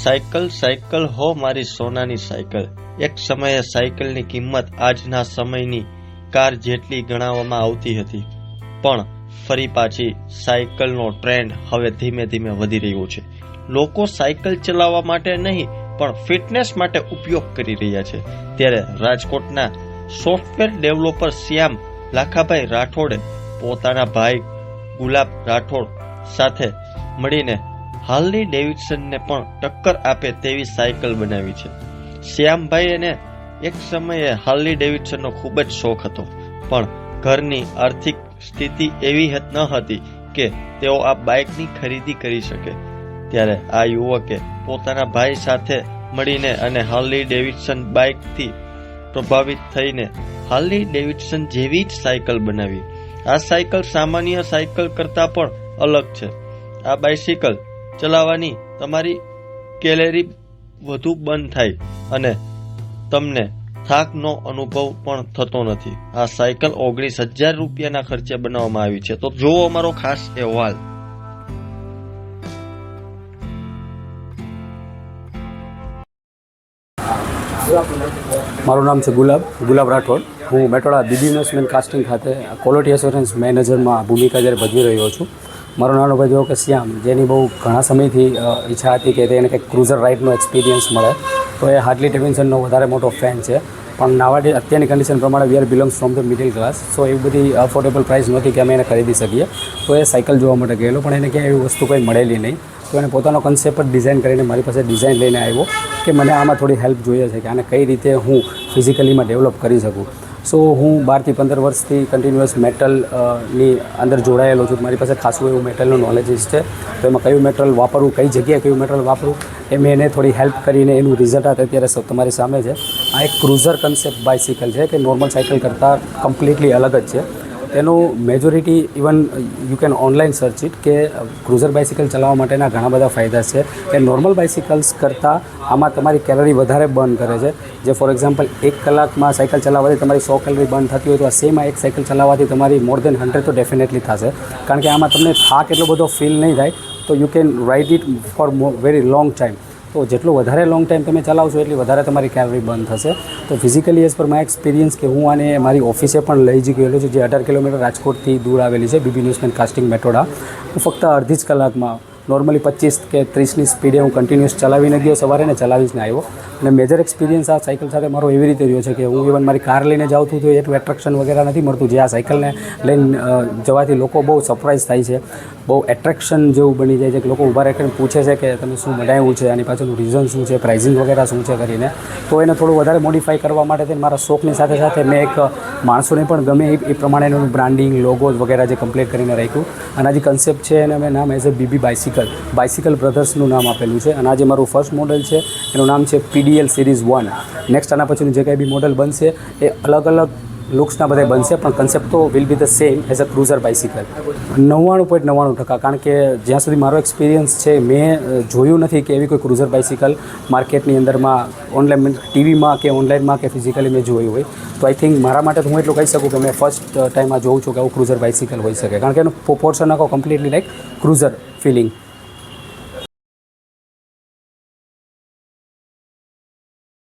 Cycle cycle હો મારી સોનાની સાયકલ. એક સમયે સાયકલની કિંમત આજના સમયની કાર જેટલી ગણાવવામાં આવતી હતી, પણ ફરી પાછી સાયકલનો ટ્રેન્ડ હવે ધીમે ધીમે વધી રહ્યો છે. લોકો સાયકલ ચલાવવા માટે નહીં પણ ફિટનેસ માટે ઉપયોગ કરી રહ્યા છે. ત્યારે રાજકોટના સોફ્ટવેર ડેવલપર શ્યામ લાખાભાઈ રાઠોડે પોતાના ભાઈ ગુલાબ રાઠોડ સાથે મળીને હાર્લી ડેવિડસનને પણ ટક્કર આપે તેવી સાયકલ બનાવી છે. શ્યામભાઈને એક સમયે હાર્લી ડેવિડસનનો ખૂબ જ શોખ હતો, પણ ઘરની આર્થિક સ્થિતિ એવી ન હતી કે તેઓ આ બાઇકની ખરીદી કરી શકે. ત્યારે આ યુવકે પોતાના ભાઈ સાથે મળીને અને હાર્લી ડેવિડસન બાઇકથી પ્રભાવિત થઈને હાર્લી ડેવિડસન જેવી જ સાયકલ બનાવી. આ સાયકલ સામાન્ય સાયકલ કરતાં પણ અલગ છે. આ બાઇસિકલ ચલાવવાની તમારી કેલેરી વધુ બર્ન થાય અને તમને થાકનો અનુભવ પણ થતો નથી. આ સાયકલ 19,000 રૂપિયાના ખર્ચે બનાવવામાં આવી છે. તો જોવો અમારો ખાસ અહેવાલ. મારું નામ છે ગુલાબ રાઠોડ. હું મેટોડા બીબી ઇન્વેસ્ટમેન્ટ કાસ્ટિંગ ખાતે ક્વોલિટી એશ્યોરન્સ મેનેજરમાં ભૂમિકા જ્યારે ભજવી રહ્યો છું. મારો નાનો ભાઈ જેવો કે શ્યામ, જેની બહુ ઘણા સમયથી ઈચ્છા હતી કે તેને કંઈક ક્રુઝર રાઇડનો એક્સપિરિયન્સ મળે, તો એ હાર્લી ડેવિડસનનો વધારે મોટો ફેન છે. પણ નાવાડી અત્યારની કન્ડિશન પ્રમાણે we are belongs from the middle class, so એવી બધી અફોર્ડેબલ પ્રાઇસ નહોતી કે અમે એને ખરીદી શકીએ. તો એ સાયકલ જોવા માટે ગયેલો, પણ એને ક્યાંય એવી વસ્તુ કંઈ મળેલી નહીં. તો એને પોતાનો કન્સેપ્ટ ડિઝાઇન કરીને મારી પાસે ડિઝાઇન લઈને આવ્યો કે મને આમાં થોડી હેલ્પ જોઈએ છે કે આને કઈ રીતે હું ફિઝિકલીમાં ડેવલપ કરી શકું. સો હું 12 થી 15 વર્ષથી કન્ટિન્યુઅસ મેટલની અંદર જોડાયેલો છું. મારી પાસે ખાસું એવું મેટલનું નોલેજીસ છે. તો એમાં કયું મેટલ વાપરવું, કઈ જગ્યાએ કયું મેટલ વાપરવું, એ મેં એને થોડી હેલ્પ કરીને એનું રિઝલ્ટ અત્યારે તમારી સામે છે. આ એક ક્રુઝર કન્સેપ્ટ બાઇસિકલ છે કે નોર્મલ સાયકલ કરતાં કમ્પ્લીટલી અલગ જ છે. તેનું majority even you can online search it કે ક્રુઝર બાઇસિકલ ચલાવવા માટેના ઘણા બધા ફાયદા છે. એ નોર્મલ બાઇસિકલ્સ કરતાં આમાં તમારી કેલરી વધારે બર્ન કરે છે. જે ફોર એક્ઝામ્પલ 1 કલાકમાં સાયકલ ચલાવવાથી તમારી 100 કેલરી બર્ન થતી હોય, તો આ સેમ એક સાયકલ ચલાવવાથી તમારી મોર દેન 100 તો ડેફિનેટલી થશે. કારણ કે આમાં તમને થાક એટલો બધો ફીલ નહીં થાય. તો you can ride it for very long time. તો જેટલું વધારે લોંગ ટાઈમ તમે ચલાવશો એટલી વધારે તમારી કેલરી બર્ન થશે. તો physically as per my experience કે હું આને મારી ઓફિસે પણ લઈ જ ગયેલો છું, જે 18 કિલોમીટર રાજકોટથી દૂર આવેલી છે, બીબી ઇન્વેસ્ટમેન્ટ કાસ્ટિંગ મેટોડા. હું ફક્ત અડધી જ કલાકમાં નોર્મલી 25 કે 30ની સ્પીડે હું કન્ટિન્યુઅસ ચલાવીને ગયો સવારે ને ચલાવીને આવ્યો. અને મેજર એક્સપિરિયન્સ આ સાયકલ સાથે મારો એવી રીતે રહ્યો છે કે હું ઇવન મારી કાર લઈને જાઉં છું તો એટલું એટ્રેક્શન વગેરે નથી મળતું, જે આ સાયકલને લઈને જવાથી લોકો બહુ સરપ્રાઇઝ થાય છે, બહુ એટ્રેક્શન જેવું બની જાય છે કે લોકો ઊભા રાખીને પૂછે છે કે તમે શું બનાવ્યું છે, આની પાછળનું રીઝન શું છે, પ્રાઇઝિંગ વગેરે શું છે કરીને. તો એને થોડું વધારે મોડિફાઈ કરવા માટે થઈને મારા શોખની સાથે સાથે મેં એક માણસોને પણ ગમે એ પ્રમાણેનું બ્રાન્ડિંગ, લોગોઝ વગેરે જે કમ્પ્લીટ કરીને રાખ્યું. અને આ જે કન્સેપ્ટ છે એને મેં નામ એઝ અ બીબી બાઇસિકલ બ્રધર્સનું નામ આપેલું છે. અને આ જે મારું ફર્સ્ટ મોડલ છે એનું નામ છે PDL સિરીઝ 1. નેક્સ્ટ આના પછીનું જે કંઈ બી મોડલ બનશે એ અલગ અલગ લુક્સના બધા બનશે, પણ કન્સેપ્ટ તો will be the same as a cruiser bicycle. 99.99%. કારણ કે જ્યાં સુધી મારો એક્સપિરિયન્સ છે મેં જોયું નથી કે એવી કોઈ ક્રુઝર બાઇસિકલ માર્કેટની અંદરમાં ઓનલાઈન ટીવીમાં કે ઓનલાઈનમાં કે ફિઝિકલી મેં જોયું હોય. તો આઈ થિંક મારા માટે હું એટલું કહી શકું કે મેં ફર્સ્ટ ટાઈમમાં જોઉં છું કે આવું ક્રુઝર બાઇસિકલ હોઈ શકે. કારણ કે એનું પ્રોપોર્શન આખો કમ્પ્લીટલી લાઈક ક્રુઝર ફિલિંગ.